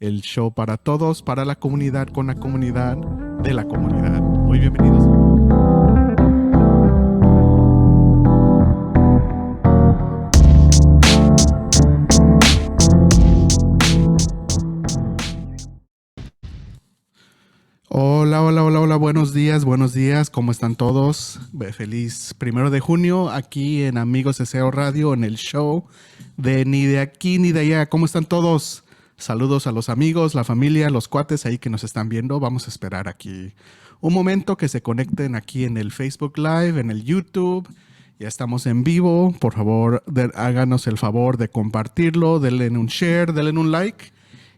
el show para todos, para la comunidad, con la comunidad, de la comunidad. Muy bienvenidos. Hola, hola, hola, hola, buenos días, ¿cómo están todos? Feliz 1 de junio aquí en Amigos de SEO Radio, en el show de Ni de Aquí Ni de Allá. ¿Cómo están todos? Saludos a los amigos, la familia, los cuates ahí que nos están viendo. Vamos a esperar aquí un momento que se conecten aquí en el Facebook Live, en el YouTube. Ya estamos en vivo. Por favor, háganos el favor de compartirlo, denle un share, denle un like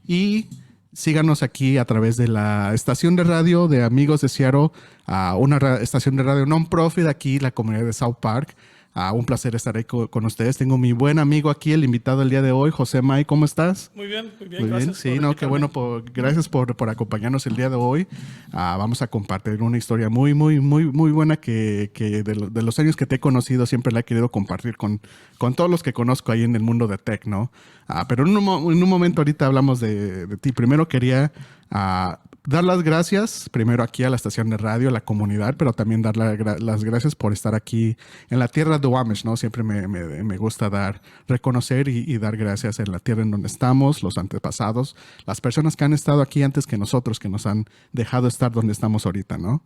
y síganos aquí a través de la estación de radio de Amigos de Seattle, una estación de radio non-profit aquí, la comunidad de South Park. Un placer estar ahí con ustedes. Tengo mi buen amigo aquí, el invitado el día de hoy, José May. ¿Cómo estás? Muy bien, Muy bien, gracias. sí, no, qué bueno, gracias por acompañarnos el día de hoy. Vamos a compartir una historia muy buena que de los años que te he conocido siempre la he querido compartir con todos los que conozco ahí en el mundo de tech, ¿no? Pero en un momento ahorita hablamos de ti. Primero quería dar las gracias, primero aquí a la estación de radio, a la comunidad, pero también dar las gracias por estar aquí en la tierra de Amish, ¿no? Siempre me gusta reconocer y dar gracias en la tierra en donde estamos, los antepasados, las personas que han estado aquí antes que nosotros, que nos han dejado estar donde estamos ahorita, ¿no?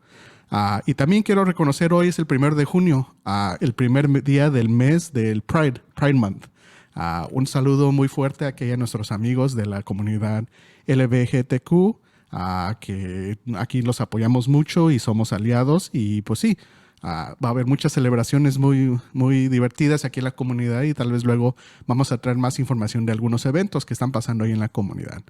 Y también quiero reconocer, hoy es el 1 de junio, el primer día del mes del Pride Month. Un saludo muy fuerte a aquellos nuestros amigos de la comunidad LGBTQ, que aquí los apoyamos mucho y somos aliados, y pues sí, va a haber muchas celebraciones muy divertidas aquí en la comunidad, y tal vez luego vamos a traer más información de algunos eventos que están pasando ahí en la comunidad.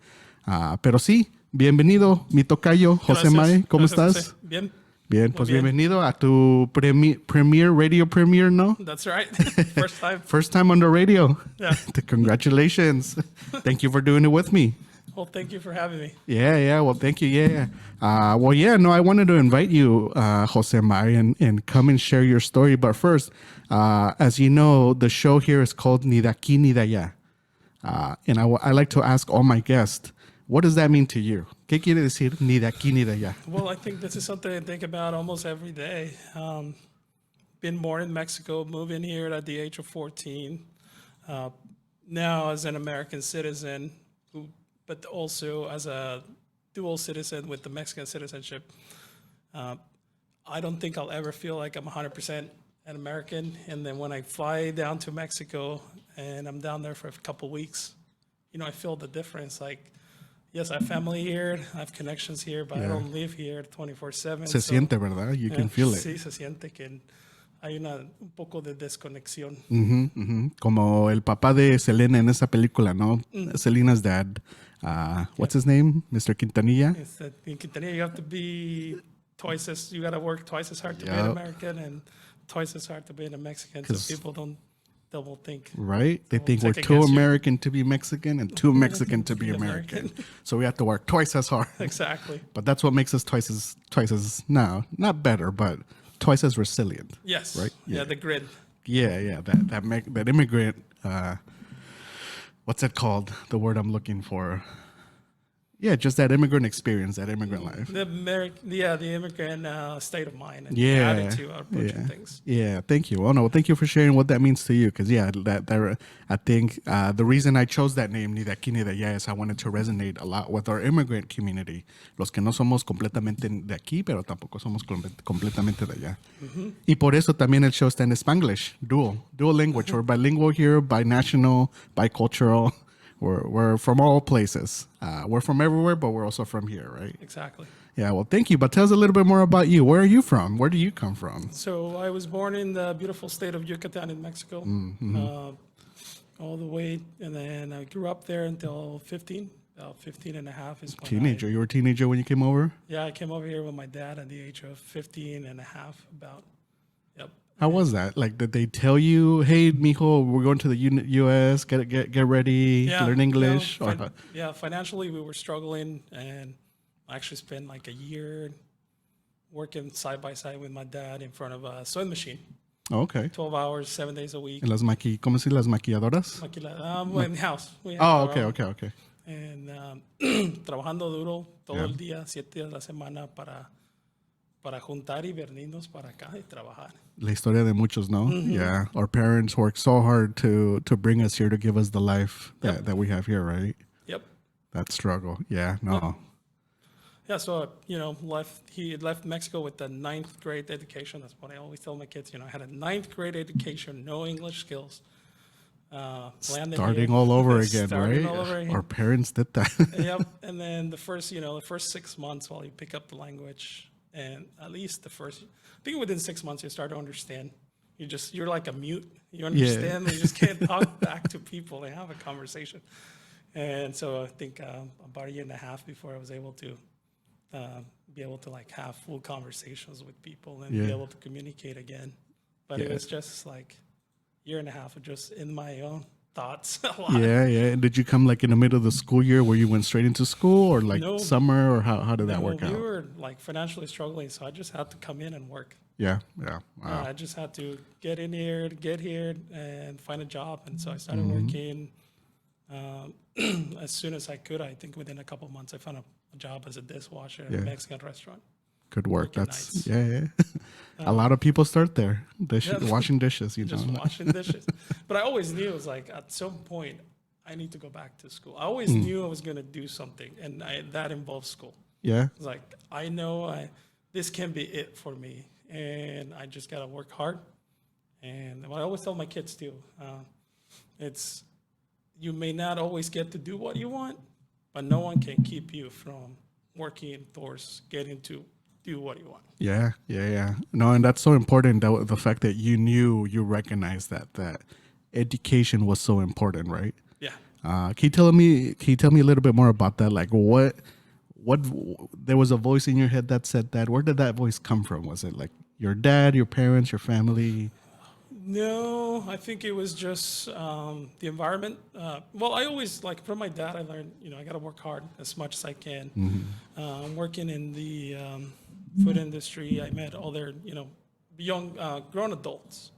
Pero sí, bienvenido, mi tocayo, José May, ¿cómo estás? José. Bien. Bien, pues bienvenido a tu radio premiere, ¿no? That's right. First time. First time on the radio. Yeah. Congratulations. Thank you for doing it with me. Well, thank you for having me. Yeah. Well, thank you. Yeah. I wanted to invite you, Jose May, and come and share your story. But first, as you know, the show here is called Ni de Aquí Ni de Allá. And I like to ask all my guests, what does that mean to you? ¿Qué quiere decir ni de aquí ni de allá? Well, I think this is something I think about almost every day. Been born in Mexico, moving here at the age of 14. Now as an American citizen, but also as a dual citizen with the Mexican citizenship. I don't think I'll ever feel like I'm 100% an American. And then when I fly down to Mexico and I'm down there for a couple weeks, I feel the difference. Like, yes, I have family here, I have connections here, but I don't live here 24/7. Se siente, ¿verdad? You can feel it. Sí, se siente que hay un poco de desconexión. Como el papá de Selena en esa película, ¿no? Selena's dad. What's his name? Mr. Quintanilla? In Quintanilla, you have to be you got to work twice as hard to be an American and twice as hard to be a Mexican, so people don't double think. Right? They think we're too American to be Mexican and too Mexican to be American. So we have to work twice as hard. Exactly. But that's what makes us twice as not better, but twice as resilient. Yes. Right? Yeah, the grid. Yeah. That immigrant, what's it called? The word I'm looking for. Yeah, just that immigrant experience, that immigrant life. The immigrant state of mind and attitude of approaching things. Yeah, thank you. Thank you for sharing what that means to you. Because I think the reason I chose that name, Ni de Aquí Ni de Allá, is I wanted to resonate a lot with our immigrant community. Los que no somos completamente de aquí, pero tampoco somos completamente de allá. Y por eso también el show está en Spanglish, dual language. We're bilingual here, binational, bicultural. We're from all places. We're from everywhere, but we're also from here, right? Exactly. Yeah, well, thank you. But tell us a little bit more about you. Where are you from? Where do you come from? So I was born in the beautiful state of Yucatan in Mexico, all the way. And then I grew up there until 15. About 15 and a half is when Teenager. You were a teenager when you came over? Yeah, I came over here with my dad at the age of 15 and a half, about. Yep. How was that? Like, did they tell you, hey, mijo, we're going to the U.S., get ready, learn English? Financially, we were struggling, and I actually spent like a year working side by side with my dad in front of a sewing machine. Oh, okay. 12 hours, 7 days a week. ¿Cómo se dice las maquilladoras? In the house. Okay. and trabajando duro todo Yeah. el día, 7 días a la semana para juntar y venirnos para acá y trabajar. La historia de muchos, no? Yeah. Our parents worked so hard to bring us here to give us the life that we have here, right? Yep. That struggle. Yeah, no. Yep. Yeah, so he had left Mexico with a 9th grade education. That's what I always tell my kids. I had a 9th grade education, no English skills. Landed Starting here, all over again, starting right? all over Our again. parents did that. Yep. And then the first 6 months while you pick up the language, and at least I think within 6 months you start to understand. You're like a mute. You understand, you just can't talk back to people and have a conversation. And so I think about a year and a half before I was able to be able to like have full conversations with people and be able to communicate again. But it was just like year and a half of just in my own thoughts a lot. Yeah. And did you come like in the middle of the school year where you went straight into school, or like No. summer, or how did that work We out? were like financially struggling, so I just had to come in and work. Yeah. Wow. I just had to get here and find a job. And so I started working as soon as I could. I think within a couple of months, I found a job as a dishwasher at a Mexican restaurant. Good work. Working That's nights. A lot of people start there, washing dishes. Just washing dishes. But I always knew it was like at some point I need to go back to school. I always knew I was going to do something, and that involves school. Yeah. It's like I know this can be it for me, and I just got to work hard. And what I always tell my kids too, it's you may not always get to do what you want, but no one can keep you from working towards getting to do what you want. Yeah. No, and that's so important. That the fact that you recognized that education was so important, right? Yeah. Can you tell me a little bit more about that? Like what there was a voice in your head that said that. Where did that voice come from? Was it like your dad, your parents, your family? No, I think it was just the environment. Well, I always, like from my dad, I learned, I got to work hard as much as I can. Working in the food industry, I met other, young, grown adults.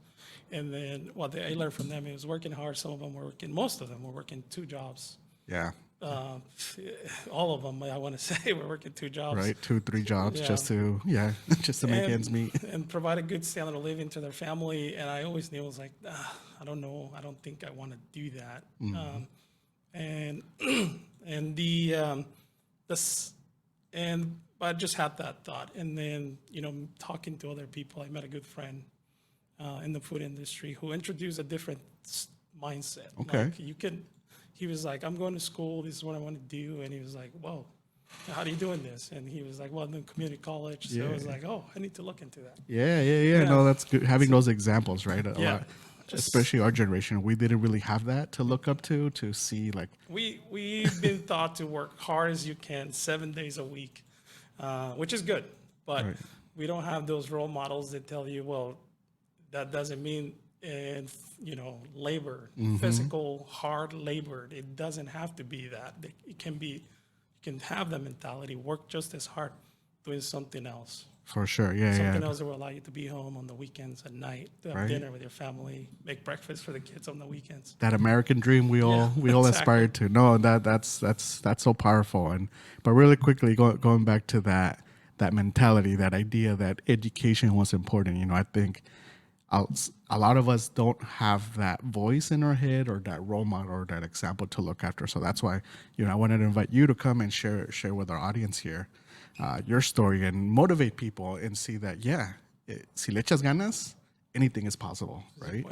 And then what I learned from them is working hard. Most of them were working 2 jobs. Yeah. All of them, I want to say, were working 2 jobs. Right. 2-3 jobs Yeah. just to make ends meet. And provide a good standard of living to their family. And I always knew it was like, I don't know. I don't think I want to do that. But I just had that thought. And then, talking to other people, I met a good friend in the food industry who introduced a different mindset. Okay. Like he was like, I'm going to school. This is what I want to do. And he was like, whoa, how are you doing this? And he was like, well, I'm in community college. So I was like, oh, I need to look into that. Yeah. No, that's good. Having those examples, right? A Yeah. lot. Especially our generation, we didn't really have that to look up to see like. We've been taught to work hard as you can, 7 days a week, which is good. But we don't have those role models that tell you, well, that doesn't mean labor, physical, hard labor. It doesn't have to be that. It can be, you can have the mentality, work just as hard doing something else. For sure, Something else that will allow you to be home on the weekends at night, to have dinner with your family, make breakfast for the kids on the weekends. That American dream we all exactly. aspire to. No, that's so powerful. But really quickly, going back to that mentality, that idea that education was important. I think a lot of us don't have that voice in our head or that role model or that example to look after. So that's why I wanted to invite you to come and share with our audience here your story and motivate people and see that si le echas ganas, anything is possible, right?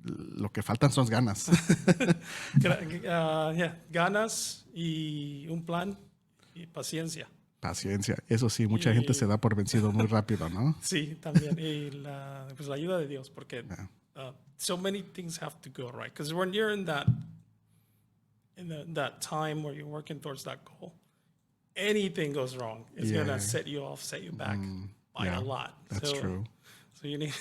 Lo que faltan son ganas. Ganas y un plan y paciencia. Paciencia. Eso sí, mucha gente se da por vencido muy rápido, ¿no? Sí, también. Y la ayuda de Dios, porque so many things have to go right. Because when you're in that time where you're working towards that goal, anything goes wrong, it's going to set you back by a lot. That's true. So you need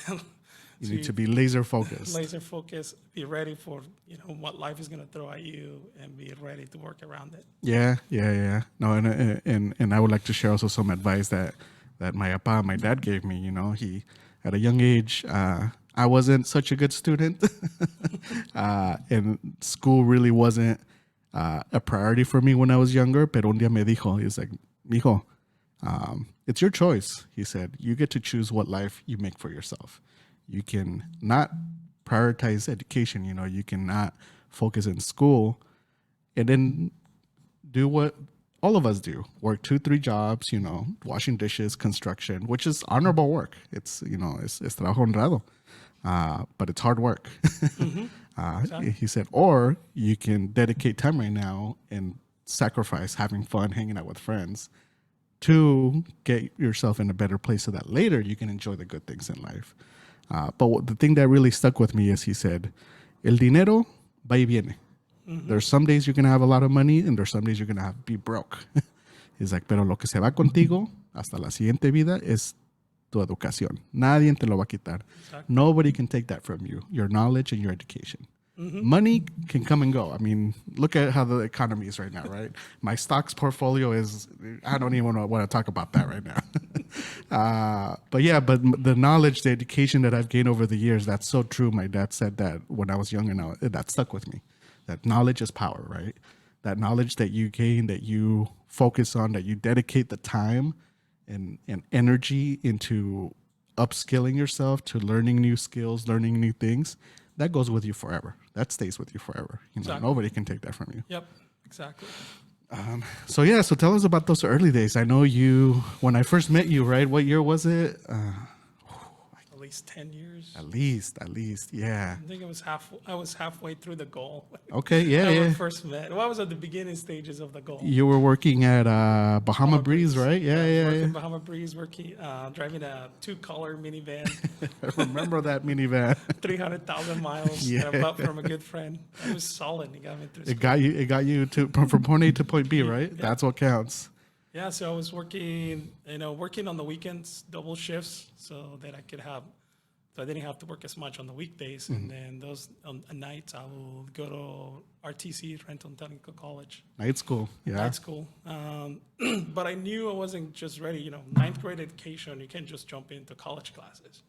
you need to be laser focused. Laser focused, be ready for what life is going to throw at you, and be ready to work around it. Yeah. No, and I would like to share also some advice that my dad gave me. He at a young age, I wasn't such a good student, and school really wasn't a priority for me when I was younger. Pero un día me dijo, he's like, mijo, it's your choice. He said, you get to choose what life you make for yourself. You can not prioritize education. You know, you cannot focus in school and then do what all of us do, work 2-3 jobs, you know, washing dishes, construction, which is honorable work. It's, you know, it's trabajo honrado, but it's hard work. Exactly. He said, or you can dedicate time right now and sacrifice having fun, hanging out with friends to get yourself in a better place so that later you can enjoy the good things in life. The thing that really stuck with me is he said, el dinero va y viene. There's some days you're going to have a lot of money and there's some days you're going to have be broke. He's like, pero lo que se va contigo hasta la siguiente vida es tu educación. Nadie te lo va a quitar. Exactly. Nobody can take that from you, your knowledge and your education. Money can come and go. I mean, look at how the economy is right now, right? My stocks portfolio is, I don't even want to talk about that right now. But the knowledge, the education that I've gained over the years, that's so true. My dad said that when I was young, and that stuck with me. That knowledge is power, right? That knowledge that you gain, that you focus on, that you dedicate the time and energy into upskilling yourself, to learning new skills, learning new things, that goes with you forever. That stays with you forever. You know, Exactly. nobody can take that from you. Yep. Exactly. So tell us about those early days. I know you, when I first met you, right? What year was it? At least 10 years. At least, yeah. I think I was halfway through the goal. Okay, yeah, when we yeah. first met. Well, I was at the beginning stages of the goal. You were working at Bahama Breeze, right? I was Yeah. working Bahama Breeze, driving a 2-color minivan, I remember that minivan. 300,000 miles, Yeah. and I bought from a good friend. It was solid. He got me through. It got you to from point A to point B, right? Yeah. That's what counts. Yeah, so I was working on the weekends, double shifts, so that I didn't have to work as much on the weekdays. And then those on nights, I will go to RTC, Renton Technical College. Night school, yeah. Night school. But I knew I wasn't just ready. You know, ninth grade education, you can't just jump into college classes.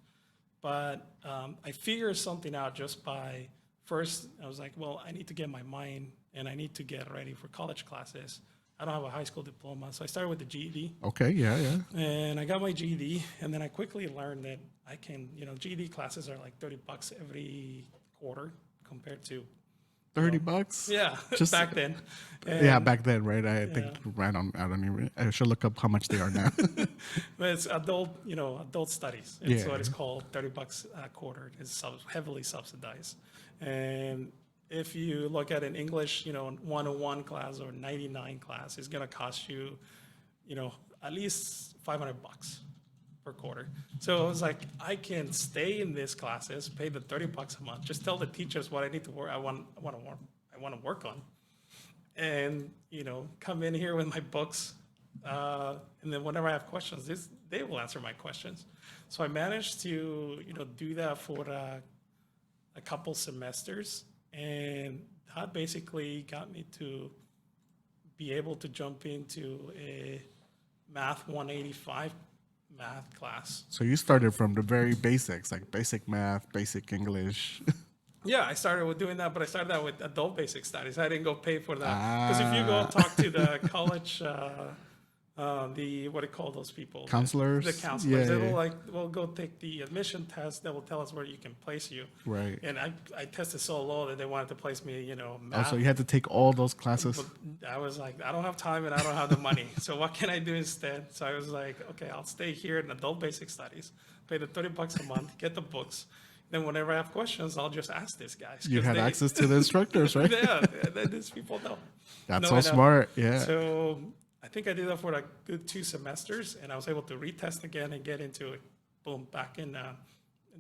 But I figured something out just by first, I was like, well, I need to get my mind and I need to get ready for college classes. I don't have a high school diploma, so I started with the GED. Okay, yeah. And I got my GED, and then I quickly learned that I can, GED classes are like $30 every quarter compared to $30? Yeah, Just back then. yeah, back then, right? I think I don't even. I should look up how much they are now. But it's adult studies. It's what it's called, $30 a quarter. It's heavily subsidized. And if you look at an English, 101 class or 99 class, it's gonna cost you, at least $500 per quarter. So I was like, I can stay in these classes, pay the $30 a month, just tell the teachers what I need to work. I want to work on, and come in here with my books, and then whenever I have questions, they will answer my questions. So I managed to do that for a couple semesters, and that basically got me to be able to jump into a Math 185 math class. So you started from the very basics, like basic math, basic English. Yeah, I started with doing that, but I started that with adult basic studies. I didn't go pay for that. Because if you go talk to the college, what do you call those people? Counselors? The counselors. Yeah, They will yeah. like, well, go take the admission test that will tell us where you can place you. Right. And I tested so low that they wanted to place me, Oh, math. so you had to take all those classes. But I was like, I don't have time and I don't have the money. So what can I do instead? So I was like, okay, I'll stay here in adult basic studies, pay the $30 a month, get the books. Then whenever I have questions, I'll just ask these guys. You had access to the instructors, right? Yeah, these people know. That's No, so I know. smart. Yeah. So I think I did that for a good 2 semesters, and I was able to retest again and get into it, boom, back in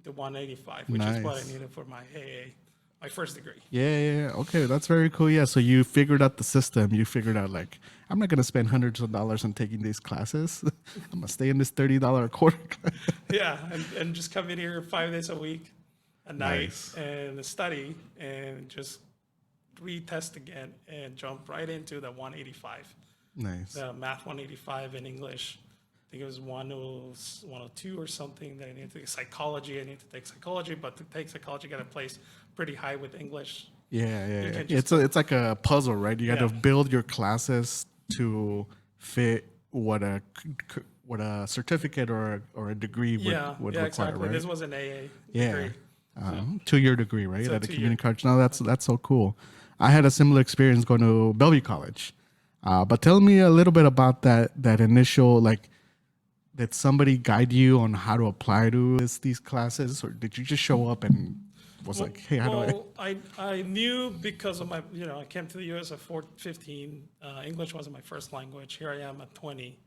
the 185, which is what I Nice. needed for my AA, my first degree. Yeah. Okay, that's very cool. Yeah, so you figured out the system. You figured out like, I'm not gonna spend hundreds of dollars on taking these classes. I'm gonna stay in this $30 a quarter class. Yeah, and just come in here 5 days a week, at night, Nice. and study, and just retest again, and jump right into the 185. Nice. The Math 185 in English. I think it was 102 or something that I needed to take psychology. I needed to take psychology, but to take psychology, got a place pretty high with English. You can It's like a puzzle, right? You got to Yeah. build your classes to fit what a certificate or a degree would yeah, require, exactly. right? This was an AA Yeah. degree. So 2-year degree, right? so At a 2 year. community college. No, that's so cool. I had a similar experience going to Bellevue College. But tell me a little bit about that initial, like, did somebody guide you on how to apply to these classes, or did you just show up and was like, hey, how do I? Well, I knew because of my, I came to the U.S. at 15. English wasn't my first language. Here I am at 20,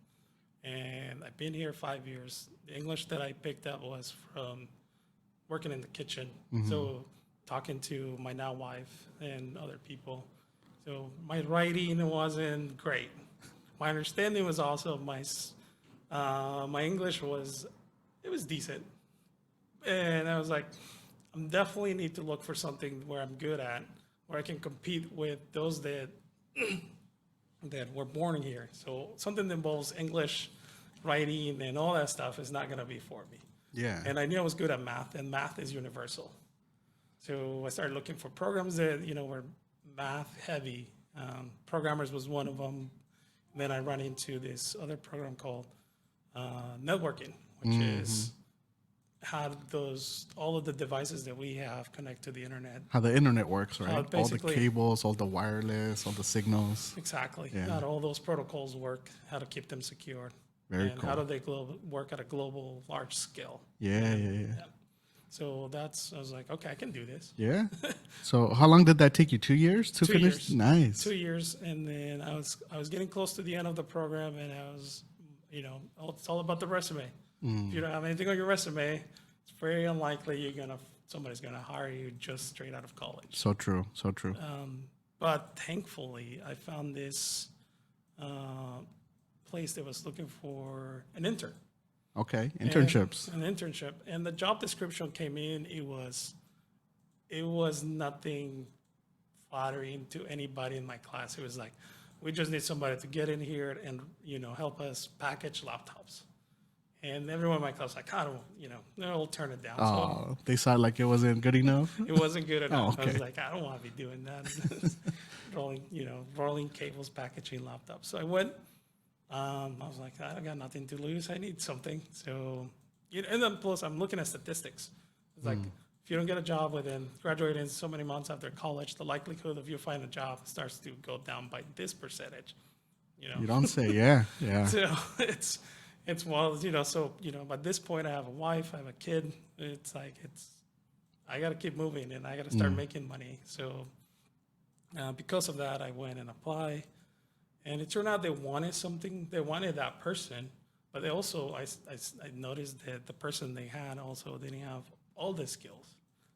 and I've been here 5 years. The English that I picked up was from working in the kitchen, so talking to my now wife and other people. So my writing wasn't great. My understanding was also my English was decent, and I was like, I'm definitely need to look for something where I'm good at, where I can compete with those that were born here. So something that involves English, writing, and all that stuff is not going to be for me. Yeah. And I knew I was good at math, and math is universal. So I started looking for programs that were math heavy. Programmers was one of them. And then I run into this other program called networking, which is how all of the devices that we have connect to the internet. How the internet works, right? All the basically- cables, all the wireless, all the signals. Exactly. Yeah. How do all those protocols work, how to keep them secure, Very and cool. how do they work at a global, large scale. Yeah. So I was like, okay, I can do this. Yeah. So how long did that take you? 2 years to 2 finish? years. Nice. 2 years, and then I was getting close to the end of the program, and I was, it's all about the resume. If you don't have anything on your resume, it's very unlikely somebody's gonna hire you just straight out of college. So true. So true. But thankfully, I found this place that was looking for an intern. Okay. Internships. An internship, and the job description came in. It was nothing flattering to anybody in my class. It was like, we just need somebody to get in here and help us package laptops. And everyone in my class was like, I don't, they'll turn it down. Oh, they saw like it wasn't good enough. So it wasn't good enough. I okay. was like, I don't want to be doing that. rolling cables, packaging laptops. So I went. I was like, I got nothing to lose. I need something. So, and then plus I'm looking at statistics. It's like, if you don't get a job within graduating so many months after college, the likelihood of you finding a job starts to go down by this percentage. You don't say, yeah. So it's well, so by this point I have a wife, I have a kid. It's like I got to keep moving and I got to start making money. So because of that, I went and applied. And it turned out they wanted something. They wanted that person, but they also, I noticed that the person they had also didn't have all the skills.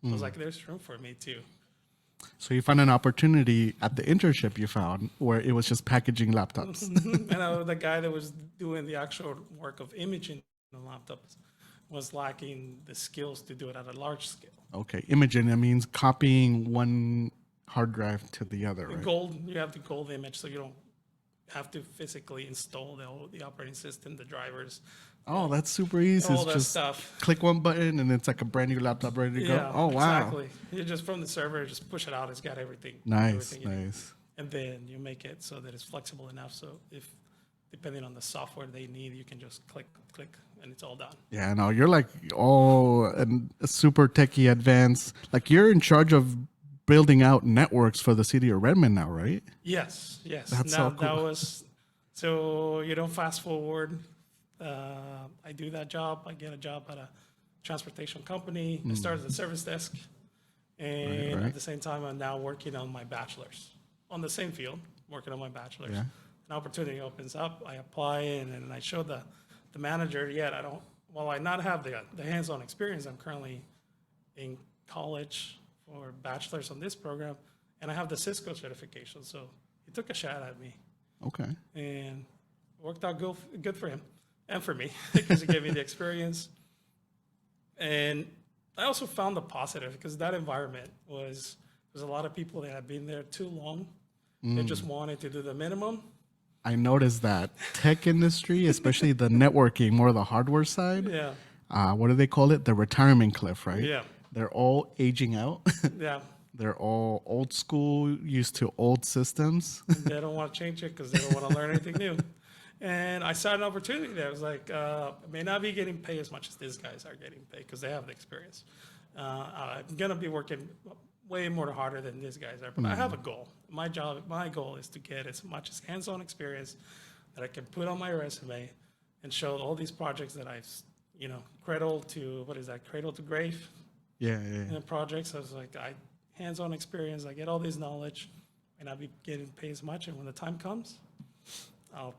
I was like, there's room for me too. So you found an opportunity at the internship you found where it was just packaging laptops. And the guy that was doing the actual work of imaging the laptops was lacking the skills to do it at a large scale. Okay. Imaging, that means copying one hard drive to the other, right? You have the gold image, so you don't have to physically install the operating system, the drivers. Oh, that's super easy. All It's that just stuff. click one button and it's like a brand new laptop ready to go. Yeah, Oh, wow. exactly. You just from the server, just push it out. It's got everything. Nice, everything you need. nice. And then you make it so that it's flexible enough. So if, depending on the software they need, you can just click, and it's all done. Yeah, no, you're like a super techie advanced. Like you're in charge of building out networks for the city of Redmond now, right? Yes. That's so cool. That was, so fast forward. I do that job. I get a job at a transportation company. I started at the service desk. And Right. at the same time, I'm now working on my bachelor's on the same field, working on my bachelor's. Yeah. An opportunity opens up. I apply and I show the manager, while I not have the hands-on experience, I'm currently in college for bachelor's on this program, and I have the Cisco certification. So he took a shot at me. Okay. And it worked out good for him and for me because he gave me the experience. And I also found the positive because that environment there's a lot of people that had been there too long. They just wanted to do the minimum. I noticed that tech industry, especially the networking, more the hardware side. Yeah. What do they call it? The retirement cliff, right? Yeah. They're all aging out. Yeah. They're all old school, used to old systems. And they don't want to change it because they don't want to learn anything new. And I saw an opportunity there. I was like, I may not be getting paid as much as these guys are getting paid because they have the experience. I'm going to be working way more harder than these guys are, but I have a goal. My goal is to get as much as hands-on experience that I can put on my resume and show all these projects that I've, cradle to grave Yeah. projects. I was like, hands-on experience, I get all this knowledge, and I'll be getting paid as much. And when the time comes, I'll,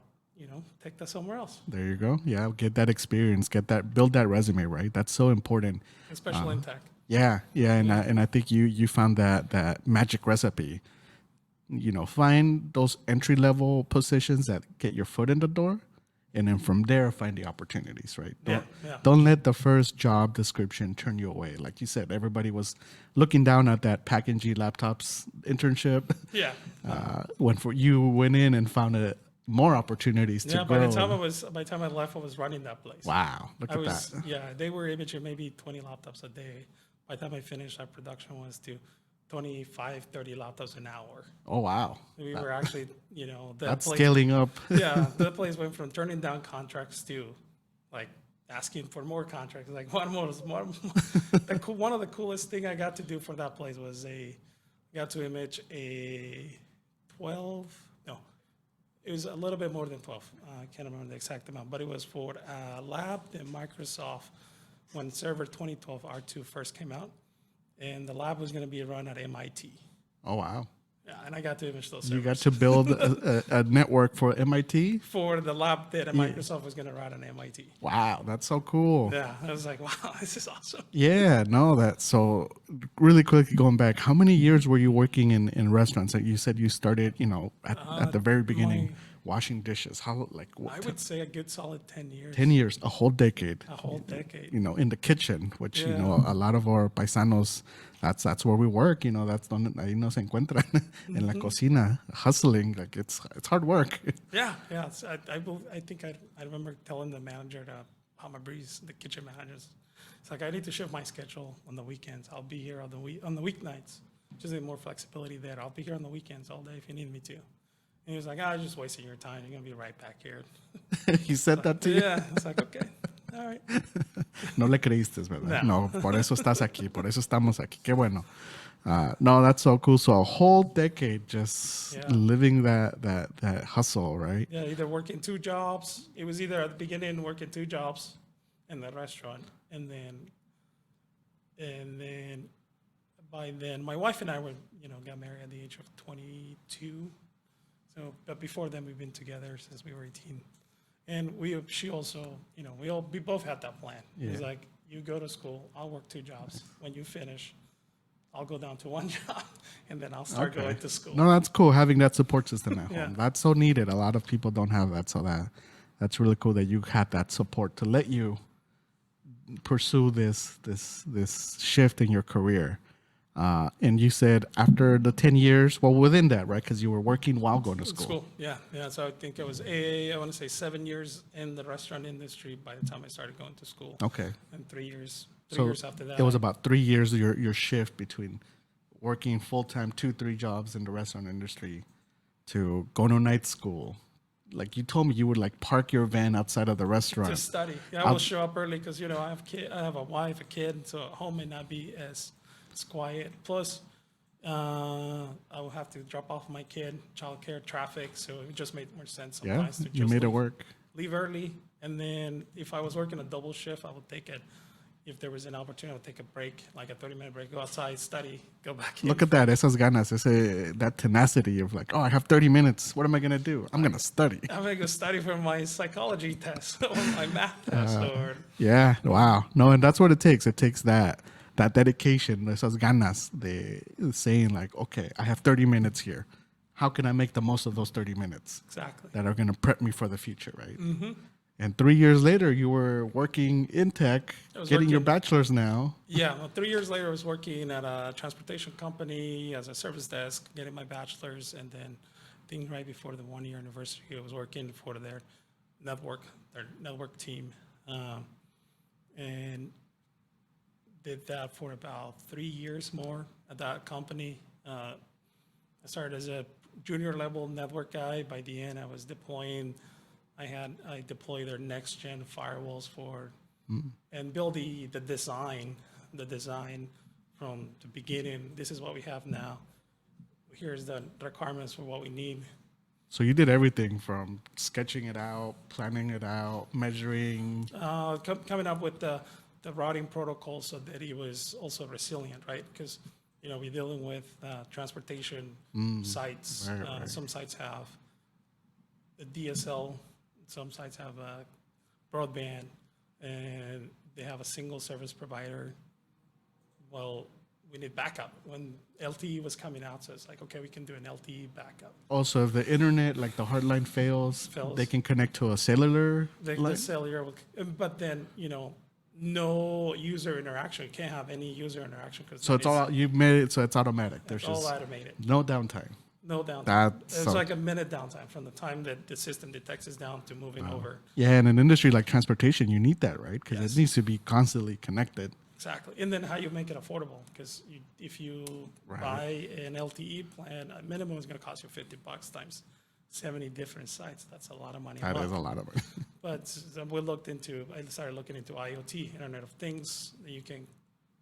take that somewhere else. There you go. Yeah, get that experience, build that resume, right? That's so important. Especially in tech. Yeah, and I think you found that magic recipe. Find those entry level positions that get your foot in the door, and then from there find the opportunities, right? Don't let the first job description turn you away. Like you said, everybody was looking down at that packaging laptops internship. Yeah. When you went in and found more opportunities to grow. By the time I left, I was running that place. Wow, look at that. Yeah, they were imaging maybe 20 laptops a day. By the time I finished, our production was to 25, 30 laptops an hour. Oh, wow. We were actually, that's scaling up. Yeah, that place went from turning down contracts to like asking for more contracts. Like one of the coolest thing I got to do for that place was got to image a 12, no, it was a little bit more than 12. I can't remember the exact amount, but it was for a lab that Microsoft, when Server 2012 R2 first came out, and the lab was going to be run at MIT. Oh, wow. Yeah, and I got to image those servers. You got to build a network for MIT? For the lab that Microsoft was going to run at MIT. Wow, that's so cool. Yeah, I was like, wow, this is awesome. Yeah, no, that's so really quickly going back. How many years were you working in restaurants? Like you said you started, at the very beginning, washing dishes. How, like, what? I would say a good solid 10 years. 10 years, a whole decade. A whole decade. In the kitchen, which, a lot of our paisanos, that's where we work. That's donde ahí nos encuentran, en la cocina, hustling. Like, it's hard work. Yeah. I think I remember telling the manager, Palma Breeze, the kitchen managers, it's like, I need to shift my schedule on the weekends. I'll be here on the weeknights. Just need more flexibility there. I'll be here on the weekends all day if you need me to. And he was like, just wasting your time. You're going to be right back here. He said that to you? Yeah. It's like, okay. All right. No le creíste, ¿verdad? No. No, por eso estás aquí. Por eso estamos aquí. Qué bueno. No, that's so cool. So a whole decade just living that hustle, right? Yeah, either working 2 jobs. It was either at the beginning working 2 jobs in the restaurant. And then by then, my wife and I were, got married at the age of 22. So, but before then, we've been together since we were 18. And she also, we both had that plan. Yeah. It's like, you go to school, I'll work 2 jobs. When you finish, I'll go down to 1 job, and then I'll start going to school. No, that's cool, having that support system at Yeah. home. That's so needed. A lot of people don't have that, so that's really cool that you had that support to let you pursue this shift in your career. And you said after the 10 years, well, within that, right? Because you were working while going to school. Yeah. So I think it was I want to say 7 years in the restaurant industry by the time I started going to school. Okay. And 3 years. So 3 years after that. It was about 3 years of your shift between working full-time 2-3 jobs in the restaurant industry to going to night school. Like you told me, you would like park your van outside of the restaurant to study. Yeah, I will show up early because I have a wife, a kid, so home may not be as quiet. Plus, I will have to drop off my kid, childcare, traffic. So it just made more sense sometimes to just you made it work. Leave early, and then if I was working a double shift, I would take it. If there was an opportunity, I would take a break, like a 30-minute break, go outside, study, go back in. Look at that, esas ganas, that tenacity of like, I have 30 minutes. What am I going to do? I'm going to study. I'm going to go study for my psychology test or my math test. Yeah, wow. No, and that's what it takes. It takes that dedication, esas ganas, saying like, okay, I have 30 minutes here. How can I make the most of those 30 minutes? Exactly. That are going to prep me for the future, right? Mm-hmm. And 3 years later, you were working in tech, getting your bachelor's now. Yeah, well, 3 years later, I was working at a transportation company as a service desk, getting my bachelor's, and then I think right before the 1-year anniversary, I was working for their network team. And did that for about 3 years more at that company. I started as a junior level network guy. By the end, I was deploying. I deployed their next gen firewalls for and build the design from the beginning. This is what we have now. Here's the requirements for what we need. So you did everything from sketching it out, planning it out, measuring. Coming up with the routing protocol so that it was also resilient, right? Because we're dealing with transportation sites. Right. Some sites have the DSL, some sites have broadband, and they have a single service provider. Well, we need backup. When LTE was coming out, so it's like, okay, we can do an LTE backup. Also, if the internet, like the hardline fails, they can connect to a cellular line? The cellular, but then, no user interaction. You can't have any user interaction. So it's all, you made it so it's automatic. There's all just automated. no downtime. No downtime. That's It's like a minute downtime from the time that the system detects it's down to moving over. Yeah, in an industry like transportation, you need that, right? Because Yes. it needs to be constantly connected. Exactly. And then how you make it affordable. Because if you Right. buy an LTE plan, a minimum is going to cost you $50 times 70 different sites. That's a lot of money. That is a lot of money. But I started looking into IoT, Internet of Things. You can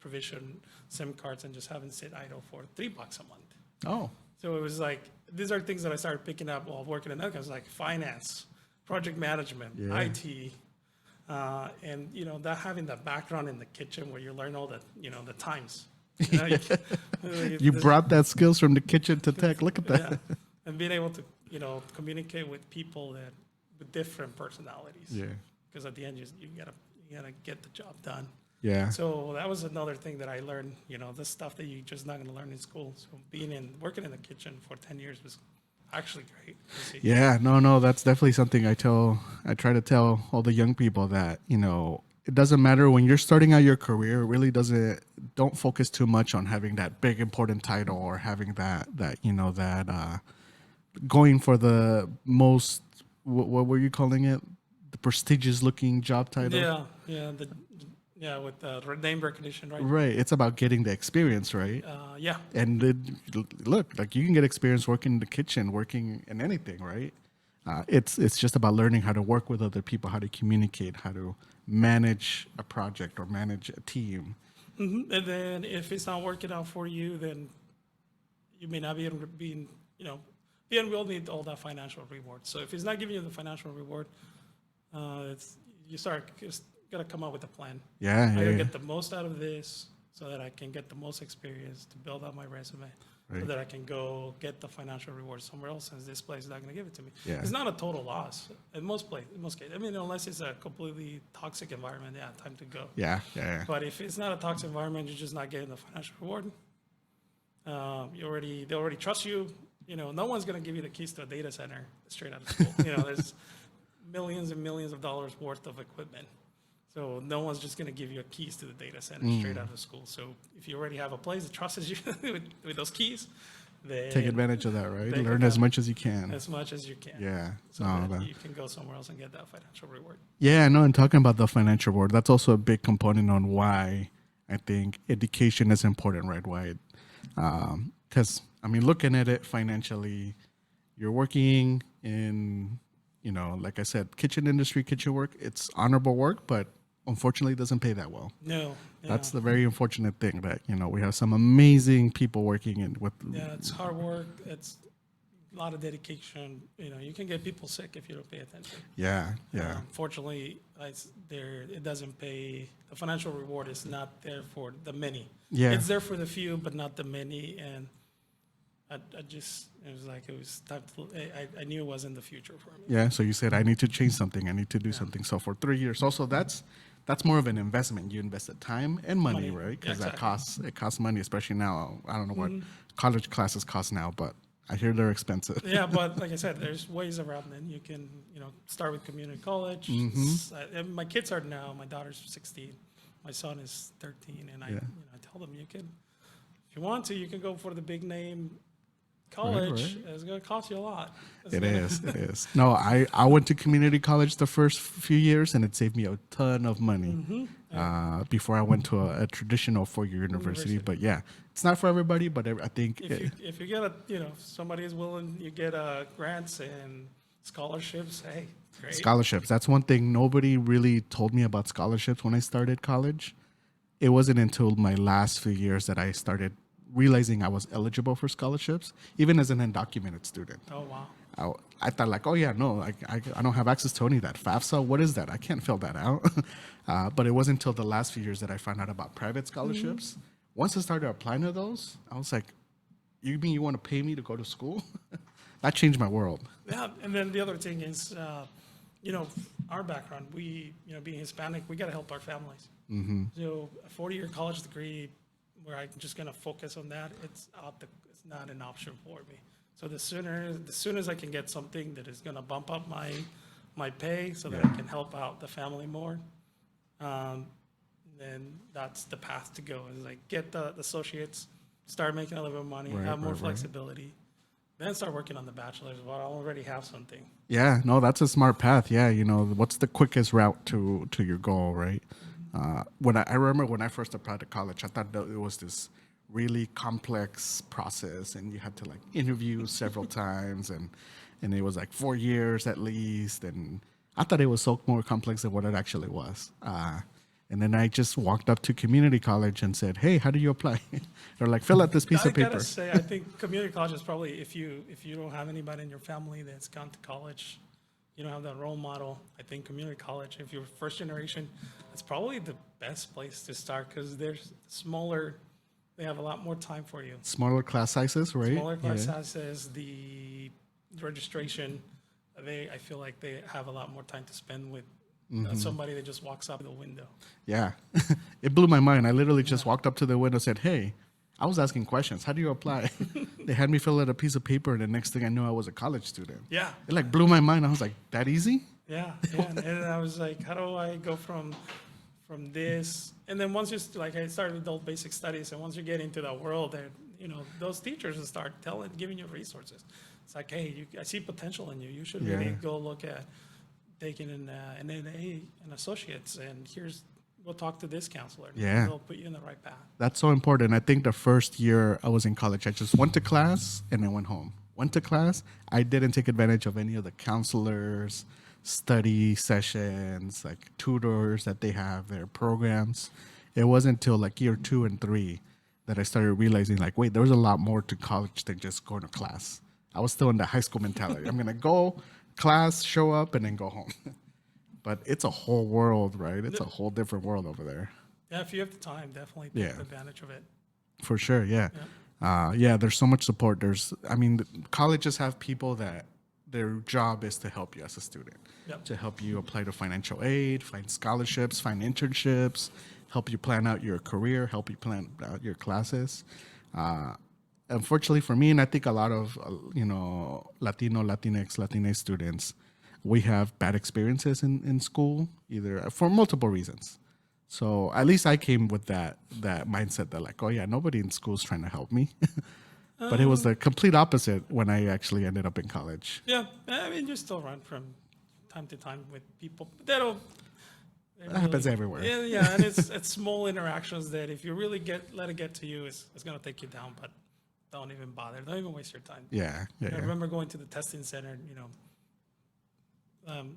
provision SIM cards and just have them sit idle for $3 a month. Oh, So it was like, these are things that I started picking up while working in Netcom, like finance, project management, Yeah. IT, and that having that background in the kitchen where you learn all the times. you brought that skills from the kitchen to tech. Look at that. Yeah. And being able to communicate with people with different personalities. Yeah. Because at the end you gotta get the job done. Yeah. So that was another thing that I learned, the stuff that you're just not going to learn in school. So working in the kitchen for 10 years was actually great. Yeah, no, that's definitely something I try to tell all the young people that, it doesn't matter when you're starting out your career, it really don't focus too much on having that big important title or having that going for the most, what were you calling it? The prestigious looking job title? Yeah, with the name recognition, right? Right. It's about getting the experience, right? Yeah. And look, like you can get experience working in the kitchen, working in anything, right? It's just about learning how to work with other people, how to communicate, how to manage a project or manage a team. Mm-hmm. And then if it's not working out for you, then you may not be able to be, we all need all that financial reward. So if it's not giving you the financial reward, got to come up with a plan. Yeah. I got to get the most out of this so that I can get the most experience to build out my resume, so that I can go get the financial reward somewhere else, since this place is not going to give it to me. Yeah. It's not a total loss in most cases. I mean, unless it's a completely toxic environment, time to go. Yeah. But if it's not a toxic environment, you're just not getting the financial reward. They already trust you. No one's going to give you the keys to a data center straight out of school. There's millions and millions of dollars worth of equipment. So no one's just going to give you keys to the data center straight out of school. So if you already have a place that trusts you with those keys, then take advantage of that, right? Learn as much as you can. As much as you can. Yeah. So that you can go somewhere else and get that financial reward. Yeah, no, and talking about the financial reward, that's also a big component on why I think education is important, right? Why? Because, looking at it financially, you're working in, like I said, kitchen industry, kitchen work, it's honorable work, but unfortunately it doesn't pay that well. No. Yeah. That's the very unfortunate thing that, we have some amazing people working in with. Yeah, it's hard work. It's a lot of dedication. You can get people sick if you don't pay attention. Yeah. Unfortunately, it doesn't pay. The financial reward is not there for the many. Yeah. It's there for the few, but not the many. And it was time to, I knew it wasn't the future for me. Yeah. So you said, I need to change something. I need to do something. So for 3 years, also that's more of an investment. You invested time and money, right? Because Yeah, exactly. it costs money, especially now. I don't know what college classes cost now, but I hear they're expensive. Yeah, but like I said, there's ways around it. You can, start with community college. And my kids are now, my daughter's 16, my son is 13, and I tell them, if you want to, you can go for the big name college is going to cost you a lot. It is. No, I went to community college the first few years, and it saved me a ton of money before I went to a traditional four-year university. But yeah, it's not for everybody, but I think If you get somebody is willing, you get grants and scholarships. Hey, great. scholarships. That's one thing nobody really told me about scholarships when I started college. It wasn't until my last few years that I started realizing I was eligible for scholarships, even as an undocumented student. Oh, wow. I thought like, oh yeah, no, I don't have access to any of that. FAFSA, what is that? I can't fill that out. But it wasn't until the last few years that I found out about private scholarships. Once I started applying to those, I was like, you mean you want to pay me to go to school? That changed my world. Yeah, and then the other thing is, our background, we, being Hispanic, we got to help our families. So a 40-year college degree where I'm just going to focus on that, it's not an option for me. So the sooner as I can get something that is going to bump up my pay so that I can help out the family more, then that's the path to go. Is like get the associates, start making a little bit of money, have more flexibility, then start working on the bachelor's. Well, I already have something. Yeah, no, that's a smart path. Yeah, what's the quickest route to your goal, right? I remember when I first applied to college, I thought that it was this really complex process, and you had to like interview several times, and it was like 4 years at least, and I thought it was so more complex than what it actually was. And then I just walked up to community college and said, "Hey, how do you apply?" They're like, "Fill out this piece of paper." I gotta say, I think community college is probably if you don't have anybody in your family that's gone to college, you don't have that role model. I think community college, if you're first generation, it's probably the best place to start because they're smaller. They have a lot more time for you. Smaller class sizes, right? Smaller class sizes, the registration, I feel like they have a lot more time to spend with somebody that just walks up the window. Yeah, it blew my mind. I literally just walked up to the window and said, "Hey," I was asking questions. "How do you apply?" They had me fill out a piece of paper, and the next thing I knew, I was a college student. Yeah. It like blew my mind. I was like, "That easy?" Yeah. And I was like, how do I go from this? And then once I started adult basic studies, and once you get into that world, that those teachers will start giving you resources. It's like, hey, I see potential in you. You should really go look at taking an NA and associates, and we'll talk to this counselor. Yeah. They'll put you in the right path. That's so important. I think the first year I was in college, I just went to class and then went home. Went to class. I didn't take advantage of any of the counselors, study sessions, like tutors that they have, their programs. It wasn't until like year 2 and 3 that I started realizing like, wait, there was a lot more to college than just going to class. I was still in the high school mentality. I'm going to go class, show up, and then go home. But it's a whole world, right? It's a whole different world over there. Yeah, if you have the time, definitely take advantage of it. For sure, yeah. There's so much support. Colleges have people that their job is to help you as a student, to help you apply to financial aid, find scholarships, find internships, help you plan out your career, help you plan out your classes. Unfortunately for me, and I think a lot of Latino, Latinx, Latina students, we have bad experiences in school, either for multiple reasons. So at least I came with that mindset that like, oh yeah, nobody in school is trying to help me. But it was the complete opposite when I actually ended up in college. Yeah, I mean, you still run from time to time with people. That happens everywhere. Yeah, and it's small interactions that if you really let it get to you, it's going to take you down. But don't even bother. Don't even waste your time. Yeah. I remember going to the testing center.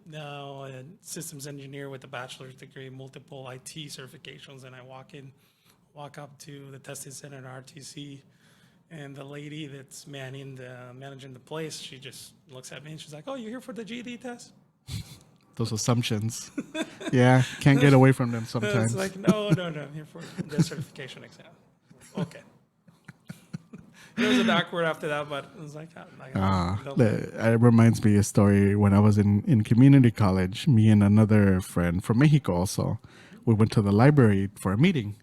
Now a systems engineer with a bachelor's degree, multiple IT certifications, and I walk up to the testing center at RTC. And the lady that's managing the place, she just looks at me and she's like, "Oh, you're here for the GED test?" Those assumptions. Yeah, can't get away from them sometimes. It's like, no, I'm here for the certification exam. Okay. It was awkward after that, but it was like, it reminds me of a story when I was in community college. Me and another friend from Mexico also, we went to the library for a meeting.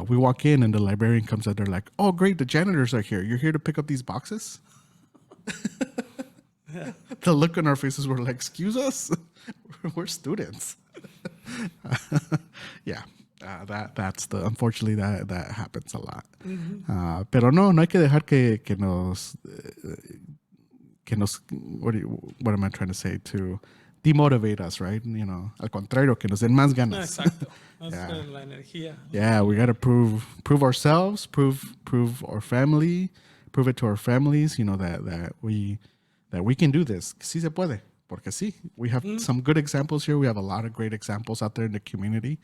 We walk in and the librarian comes out. They're like, "Oh, great, the janitors are here. You're here to pick up these boxes?" The look on our faces were like, "Excuse us? We're students." Yeah. Unfortunately that happens a lot. Pero no hay que dejar que nos, what am I trying to say? To demotivate us, right? You know, al contrario, que nos den más ganas. Exacto. That's Yeah. la energía. Yeah, we got to prove ourselves, prove our family, prove it to our families, you know, that we can do this. Sí se puede. Porque sí, we have some good examples here. We have a lot of great examples out there in the community.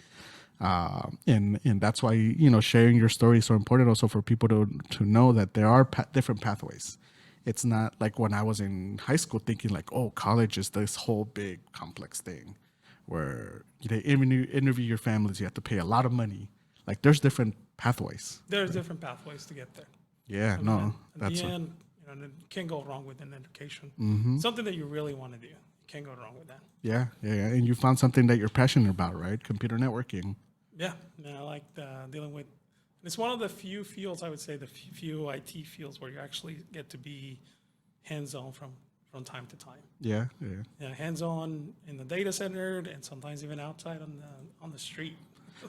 And that's why, you know, sharing your story is so important also for people to know that there are different pathways. It's not like when I was in high school thinking like, oh, college is this whole big complex thing where they interview your families. You have to pay a lot of money. Like there's different pathways. There's different pathways to get there. Yeah, I mean, no, at that's the a, end, you know, you can't go wrong with an education. Something that you really want to do. You can't go wrong with that. yeah. And you found something that you're passionate about, right? Computer networking. Yeah, I like dealing with. It's one of the few fields, I would say, the few IT fields where you actually get to be hands-on from time to time. Yeah. Yeah, hands-on in the data center and sometimes even outside on the street.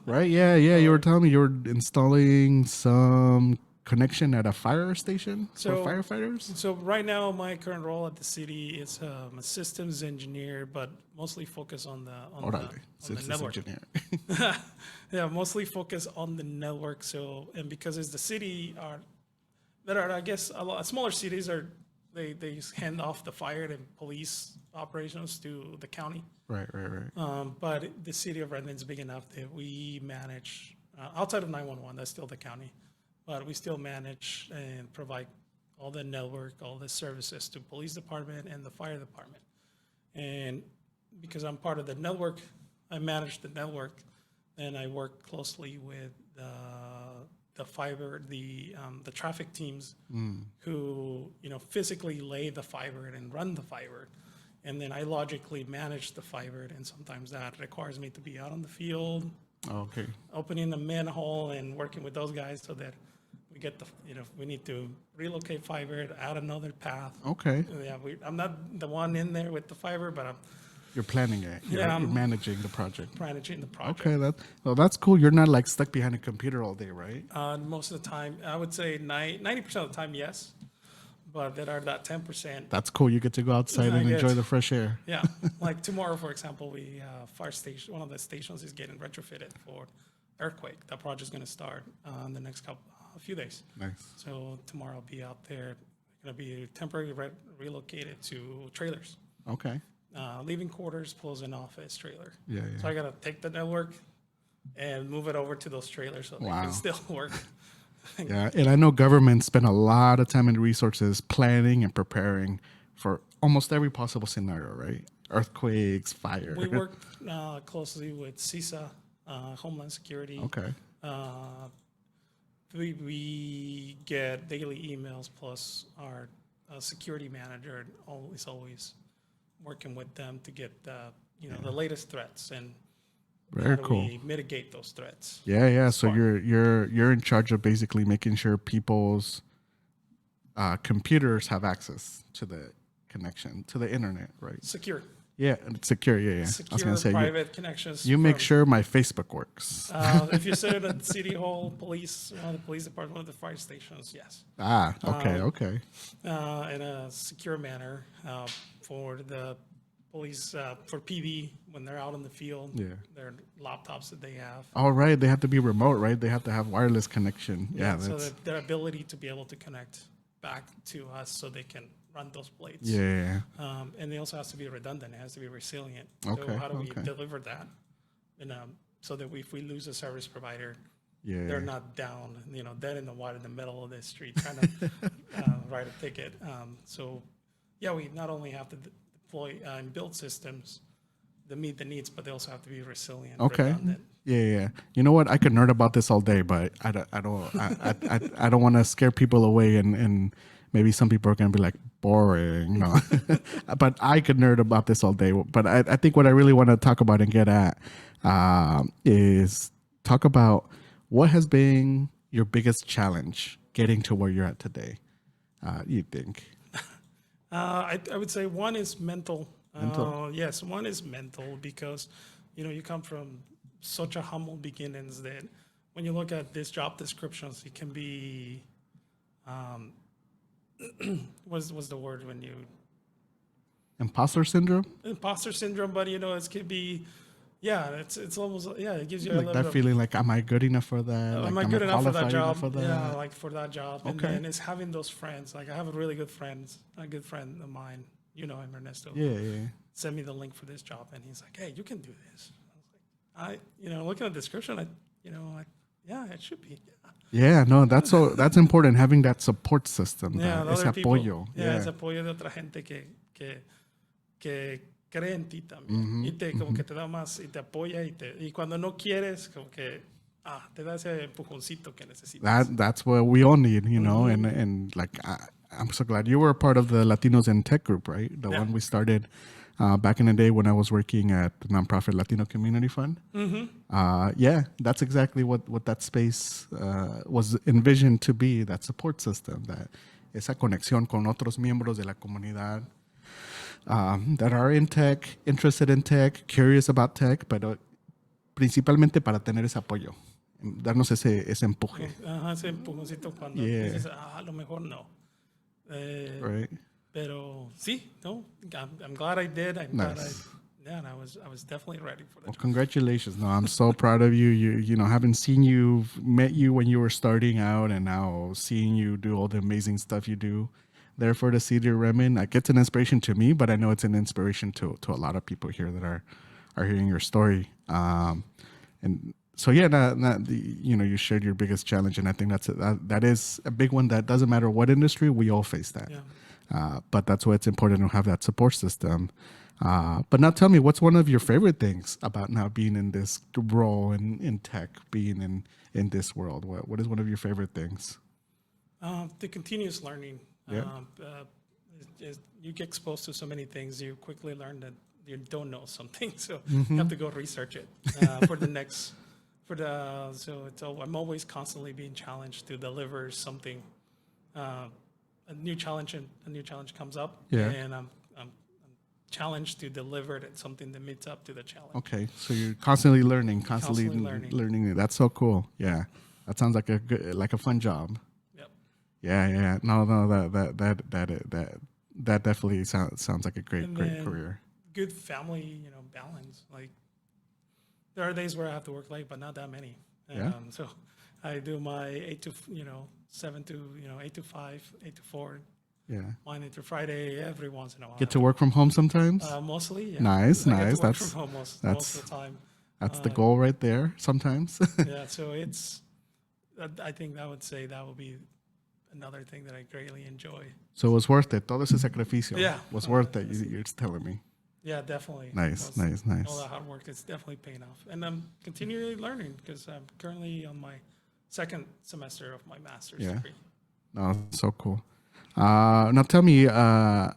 Right. Yeah. You were telling me you were installing some connection at a fire station for So- firefighters. So right now, my current role at the city is a systems engineer, but mostly focused on the Orale, the systems network. engineer. Yeah, mostly focused on the network. So, and because it's the city that are, I guess, a lot smaller cities they just hand off the fire and police operations to the county. Right. But the city of Redmond's big enough that we manage outside of 911. That's still the county, but we still manage and provide all the network, all the services to police department and the fire department. And because I'm part of the network, I manage the network, and I work closely with the fiber, the traffic teams who, you know, physically lay the fiber and run the fiber. And then I logically manage the fiber, and sometimes that requires me to be out on the field, Okay. opening the manhole and working with those guys so that we get we need to relocate fiber, add another path. Okay. Yeah, I'm not the one in there with the fiber, but I'm You're planning it. You're I'm managing the project. managing the project. Okay. That's cool. You're not like stuck behind a computer all day, right? Most of the time, I would say 90% of the time, yes. But there are that 10%. That's cool. You get to go outside I and get- enjoy the fresh air. Yeah, like tomorrow, for example, we fire station. One of the stations is getting retrofitted for earthquake. That project's going to start in the next a few days. Nice. So tomorrow I'll be out there. Going to be temporarily relocated to trailers, Okay. living quarters plus an office trailer. Yeah. So I got to take the network and move it over to those trailers so they Wow. can still work. Yeah, and I know governments spend a lot of time and resources planning and preparing for almost every possible scenario, right? Earthquakes, fire. We work closely with CISA, Homeland Security. Okay. We get daily emails, plus our security manager is always working with them to get the latest threats and Very how do cool. we mitigate those threats. Yeah. So Smart. you're in charge of basically making sure people's computers have access to the connection to the internet, right? Secure, Yeah, and it's secure. Yeah. I was secure gonna say private connections. you make from- sure my Facebook works. If you sit at City Hall, police, the police department, one of the fire stations, yes. Okay. In a secure manner for the police, for PD, when they're out in the field, Yeah. their laptops that they have. All right, they have to be remote, right? They have to have wireless connection. Yeah, So that's that their ability to be able to connect back to us so they can run those blades. yeah. And it also has to be redundant. It has to be resilient. Okay, So how do we okay. deliver that? And so that if we lose a service provider, Yeah. they're not down, dead in the water in the middle of the street trying to write a ticket. So, yeah, we not only have to deploy and build systems that meet the needs, but they also have to be resilient, Okay. redundant. Yeah. You know what? I could nerd about this all day, but I don't want to scare people away, and maybe some people are gonna be like boring. No, but I could nerd about this all day. But I think what I really want to talk about and get at is talk about what has been your biggest challenge getting to where you're at today. You think? I would say one is mental. Yes, one is mental because, you come from such a humble beginnings that when you look at these job descriptions, it can be, what's the word when you, Imposter syndrome? imposter syndrome, but it could be, yeah, it's almost, yeah, it gives you a Like little that bit feeling like, am I good enough for that? of, Like, am I good enough for that qualified job? enough for that? Yeah, like for that job. And Okay. then it's having those friends. Like I have a really good friend of mine, you know him, Ernesto. Yeah. Sent me the link for this job, and he's like, "Hey, you can do this." I was like, looking at the description, yeah, it should be. Yeah, no, that's important, having that support system, Yeah, that the ese other people. apoyo. Yeah, ese apoyo de otra gente que cree en ti también y como que te da más y te apoya y cuando no quieres como que te da ese empujoncito que necesitas. That's what we all need, and like I'm so glad you were a part of the Latinos in Tech group, right? The one we started back in the day when I was working at the nonprofit Latino Community Fund. Yeah, that's exactly what that space was envisioned to be, that support system, that esa conexión con otros miembros de la comunidad that are in tech, interested in tech, curious about tech, pero principalmente para tener ese apoyo, darnos ese empuje. Ajá, ese empujoncito cuando dices, a lo mejor no. Right. Pero sí, no, I'm glad I did. I'm glad and I was definitely ready for that. Well, congratulations. No, I'm so proud of you. You know, having met you when you were starting out, and now seeing you do all the amazing stuff you do there for the city of Redmond. Like, it's an inspiration to me, but I know it's an inspiration to a lot of people here that are hearing your story. And so yeah, you shared your biggest challenge, and I think that is a big one. That doesn't matter what industry, we all face that. Yeah. But that's why it's important to have that support system. But now tell me, what's one of your favorite things about now being in this role in tech, being in this world? What is one of your favorite things? The continuous learning. Yeah. You get exposed to so many things, you quickly learn that you don't know something, so you have to go research it I'm always constantly being challenged to deliver something. A new challenge comes up, and I'm challenged to deliver it, something that meets up to the challenge. Okay, so you're constantly learning, learning. That's so cool. Yeah, that sounds like a fun job. Yep. Yeah. No, that definitely sounds like a great career. Good family, balance. Like there are days where I have to work late, but not that many. So I do my 8 to 7 to 8 to 5, 8 to 4. Yeah. Monday through Friday, every once in a while. Get to work from home sometimes? Mostly, yeah. Nice. I get to work That's from home most of the time. That's the goal right there sometimes. Yeah, so I think I would say that would be another thing that I greatly enjoy. So it was worth it. Todo ese sacrificio. Yeah. Was worth it, you're telling me. Yeah, definitely. Nice. All that hard work is definitely paying off. And I'm continually learning because I'm currently on my second semester of my master's degree. No, so cool. Now tell me, I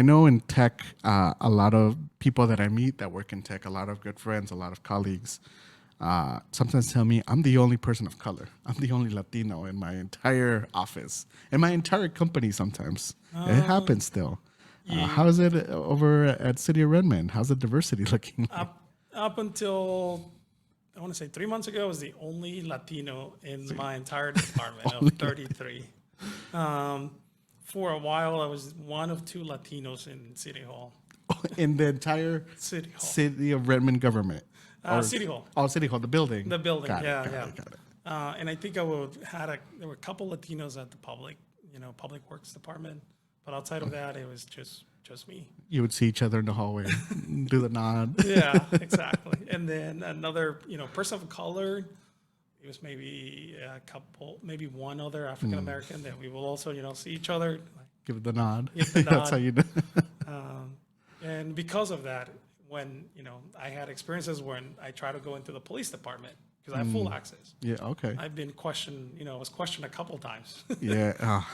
know in tech, a lot of people that I meet that work in tech, a lot of good friends, a lot of colleagues, sometimes tell me I'm the only person of color. I'm the only Latino in my entire office, in my entire company sometimes. It happens still. How is it over at City of Redmond? How's the diversity looking like? Up until, I want to say 3 months ago, I was the only Latino in my entire department of 33. For a while, I was one of 2 Latinos in City Hall. In the entire City Hall. City of Redmond government? City Hall. Oh, City Hall, the building. The building, Got yeah. it. And I think there were a couple Latinos at the public works department, but outside of that, it was just me. You would see each other in the hallway, do the nod. Yeah, exactly. And then another, person of color. It was maybe a couple, maybe one other African American that we will also, see each other. Give the nod. Give the That's nod. how you do. And because of that, when I had experiences when I try to go into the police department because I have full access. Yeah. Okay. I've been questioned. I was questioned a couple times. Yeah.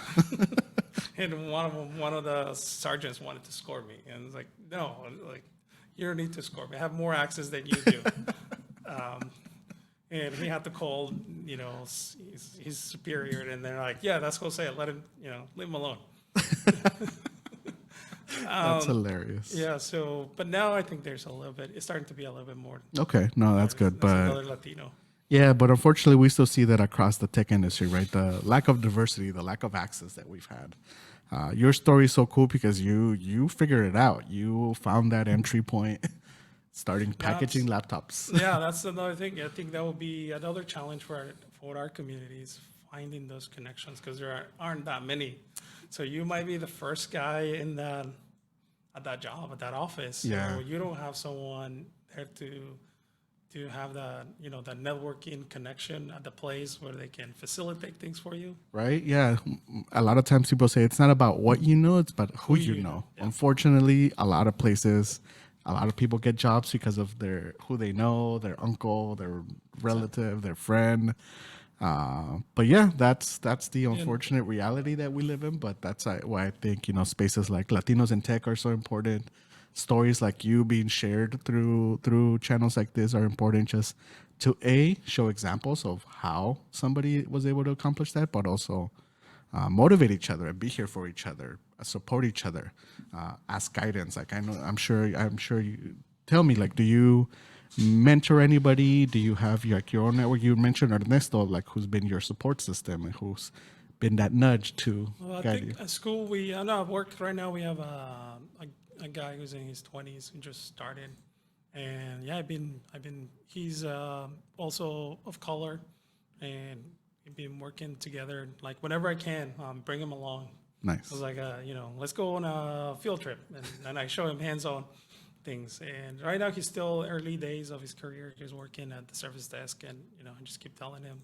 And one of the sergeants wanted to score me, and it's like, no, like you don't need to score me. I have more access than you do. And he had to call, his superior, and they're like, yeah, that's Jose. Let him, leave him alone. That's hilarious. Yeah. So, but now I think there's a little bit. It's starting to be a little bit more. Okay, no, that's good. There's But another Latino. yeah, but unfortunately, we still see that across the tech industry, right? The lack of diversity, the lack of access that we've had. Your story is so cool because you figured it out. You found that entry point, starting packaging laptops. Yeah, that's another thing. I think that will be another challenge for our communities, finding those connections because there aren't that many. So you might be the first guy in that at that job at that office. Yeah. So you don't have someone there to have that that networking connection at the place where they can facilitate things for you. Right? Yeah. A lot of times people say it's not about what you know, it's about who you know. Yeah. Unfortunately, a lot of places, a lot of people get jobs because of who they know, their uncle, their relative, their friend. But yeah, that's the unfortunate reality that we live in. But that's why I think spaces like Latinos in Tech are so important. Stories like you being shared through channels like this are important, just to show examples of how somebody was able to accomplish that, but also motivate each other and be here for each other, support each other, ask guidance. Like I'm sure you tell me, like, do you mentor anybody? Do you have your own network? You mentioned Ernesto, like, who's been your support system and who's been that nudge to Well, I guide think you. at school I know at work right now we have a guy who's in his 20s who just started, and yeah, he's also of color, and we've been working together like whenever I can, bring him along. Nice. I was like, let's go on a field trip, and I show him hands-on things. And right now he's still early days of his career. He's working at the service desk, and I just keep telling him,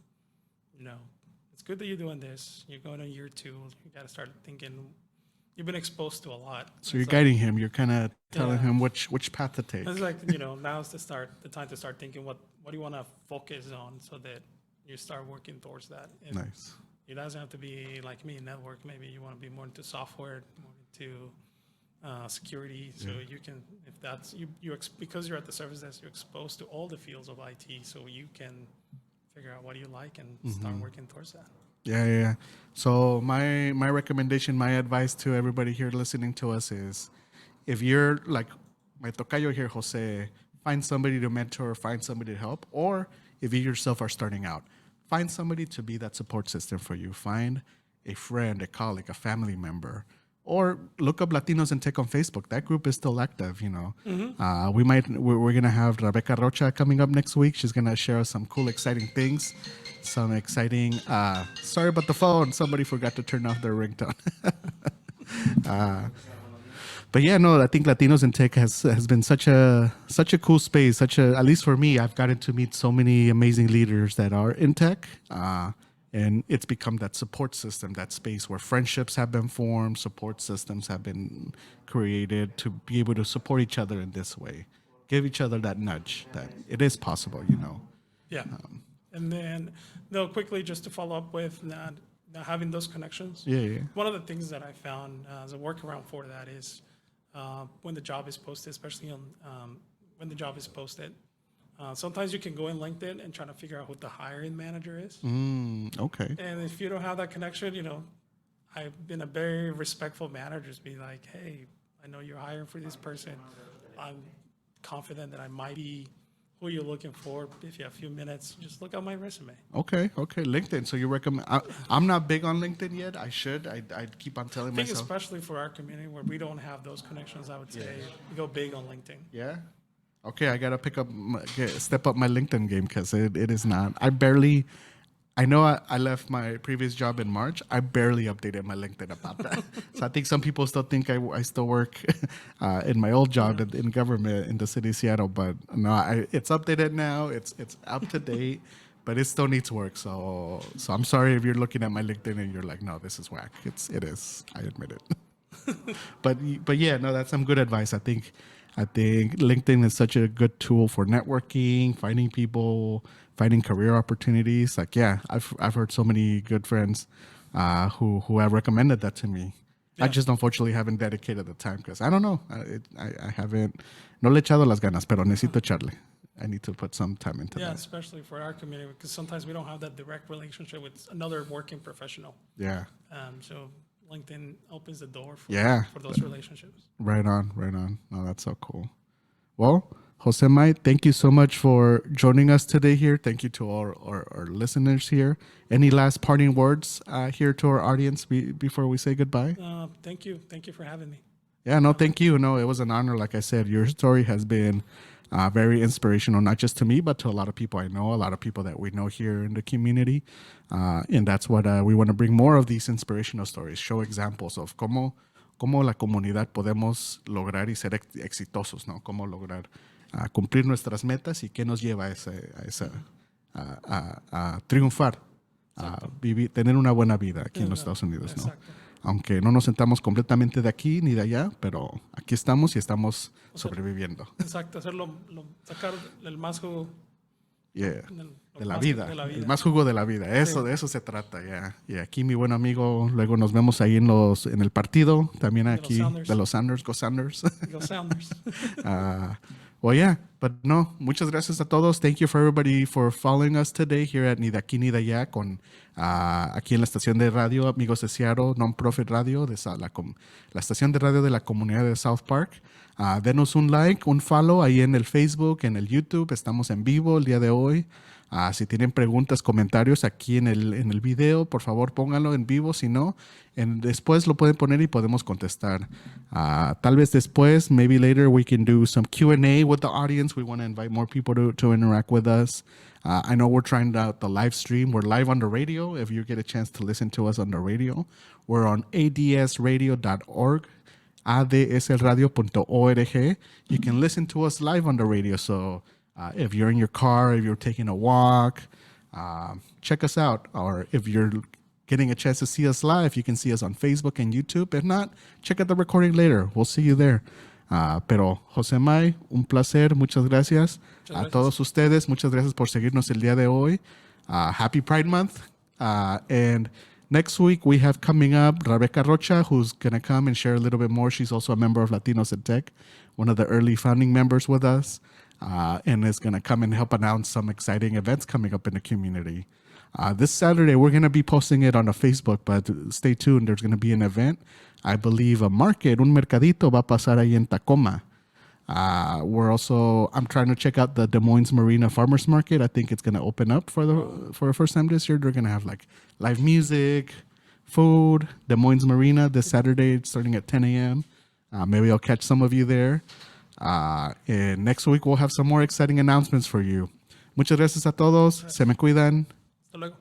it's good that you're doing this. You're going on year 2. You got to start thinking. You've been exposed to a lot. So you're guiding him. You're kind of telling Yeah. him which path to take. It's like now's the time to start thinking what do you want to focus on so that you start working towards that. And Nice. it doesn't have to be like me, network. Maybe you want to be more into software, more into security. So you can, if that's because you're at the service desk, you're exposed to all the fields of IT. So you can figure out what you like and start working towards that. Yeah. So my recommendation, my advice to everybody here listening to us is, if you're like my tocayo here, Jose, find somebody to mentor, find somebody to help, or if you yourself are starting out, find somebody to be that support system for you. Find a friend, a colleague, a family member, or look up Latinos in Tech on Facebook. That group is still active. We're gonna have Rebecca Rocha coming up next week. She's gonna share us some cool, exciting things. Some exciting. Sorry about the phone. Somebody forgot to turn off their ringtone. But yeah, no, I think Latinos in Tech has been such a cool space. At least for me, I've gotten to meet so many amazing leaders that are in tech, and it's become that support system, that space where friendships have been formed, support systems have been created to be able to support each other in this way, give each other that nudge that it is possible. Yeah. And then, quickly, just to follow up with not having those connections. Yeah. One of the things that I found as a workaround for that is when the job is posted, especially when the job is posted, sometimes you can go in LinkedIn and try to figure out who the hiring manager is. Okay. And if you don't have that connection, I've been a very respectful manager. Just be like, hey, I know you're hiring for this person. I'm confident that I might be who you're looking for. If you have a few minutes, just look at my resume. Okay. LinkedIn. So you recommend? I'm not big on LinkedIn yet. I should. I keep on telling I think myself. especially for our community where we don't have those connections, I would say go big on LinkedIn. Yeah. Okay, I gotta step up my LinkedIn game because it is not. I know I left my previous job in March. I barely updated my LinkedIn about that. So I think some people still think I still work in my old job in government in the city of Seattle. But no, it's updated now. It's up to date, but it still needs work. So I'm sorry if you're looking at my LinkedIn and you're like, no, this is whack. It is. I admit it. but yeah, no, that's some good advice. I think LinkedIn is such a good tool for networking, finding people, finding career opportunities. Like, yeah, I've heard so many good friends who have recommended that to me. Yeah. I just unfortunately haven't dedicated the time because I don't know. I haven't. No le he echado las ganas, pero necesito echarle. I need to put some time into that. Yeah, especially for our community because sometimes we don't have that direct relationship with another working professional. Yeah. So LinkedIn opens the door for, Yeah. for those relationships. Right on, right on. No, that's so cool. Well, Jose Mai, thank you so much for joining us today here. Thank you to all our listeners here. Any last parting words here to our audience before we say goodbye? Thank you. Thank you for having me. Yeah, no, thank you. No, it was an honor. Like I said, your story has been very inspirational, not just to me, but to a lot of people I know, a lot of people that we know here in the community. And that's what we want to bring more of these inspirational stories, show examples of cómo la comunidad podemos lograr y ser exitosos, ¿no? Cómo lograr cumplir nuestras metas y qué nos lleva a triunfar, a vivir, tener una buena vida aquí en los Estados Unidos, ¿no? Exacto. Aunque no nos sentamos completamente de aquí ni de allá, pero aquí estamos y estamos sobreviviendo. Exacto, sacar el más jugo Yeah. lo De la más vida, de la vida. el más jugo de la vida. Eso, de eso se trata, ya. Y aquí mi buen amigo, luego nos vemos ahí en el partido, también aquí de los Sounders, go Sounders. Go Sounders. Well, yeah, but no, muchas gracias a todos. Thank you for everybody for following us today here at Ni de Aquí Ni de Allá aquí en la estación de radio Amigos de Seattle, Non-Profit Radio, la estación de radio de la comunidad de South Park. Denos un like, un follow ahí en el Facebook, en el YouTube. Estamos en vivo el día de hoy. Si tienen preguntas, comentarios aquí en el video, por favor pónganlo en vivo. Si no, después lo pueden poner y podemos contestar. Tal vez después, maybe later, we can do some Q&A with the audience. We want to invite more people to interact with us. I know we're trying out the live stream. We're live on the radio. If you get a chance to listen to us on the radio, we're on adsradio.org. adsradio.org. You can listen to us live on the radio. So if you're in your car, if you're taking a walk, check us out. Or if you're getting a chance to see us live, you can see us on Facebook and YouTube. If not, check out the recording later. We'll see you there. Pero Jose Mai, un placer. Muchas gracias. A todos ustedes, muchas gracias por seguirnos el día de hoy. Happy Pride Month. And next week, we have coming up Rebecca Rocha, who's going to come and share a little bit more. She's also a member of Latinos in Tech, one of the early founding members with us, and is going to come and help announce some exciting events coming up in the community. This Saturday, we're going to be posting it on a Facebook, but stay tuned. There's going to be an event. I believe a market, un mercadito va a pasar ahí en Tacoma. I'm trying to check out the Des Moines Marina Farmers Market. I think it's going to open up for the first time this year. They're going to have like live music, food, Des Moines Marina this Saturday starting at 10 a.m. Maybe I'll catch some of you there. And next week we'll have some more exciting announcements for you. Muchas gracias a todos. Se me cuidan. Hasta luego.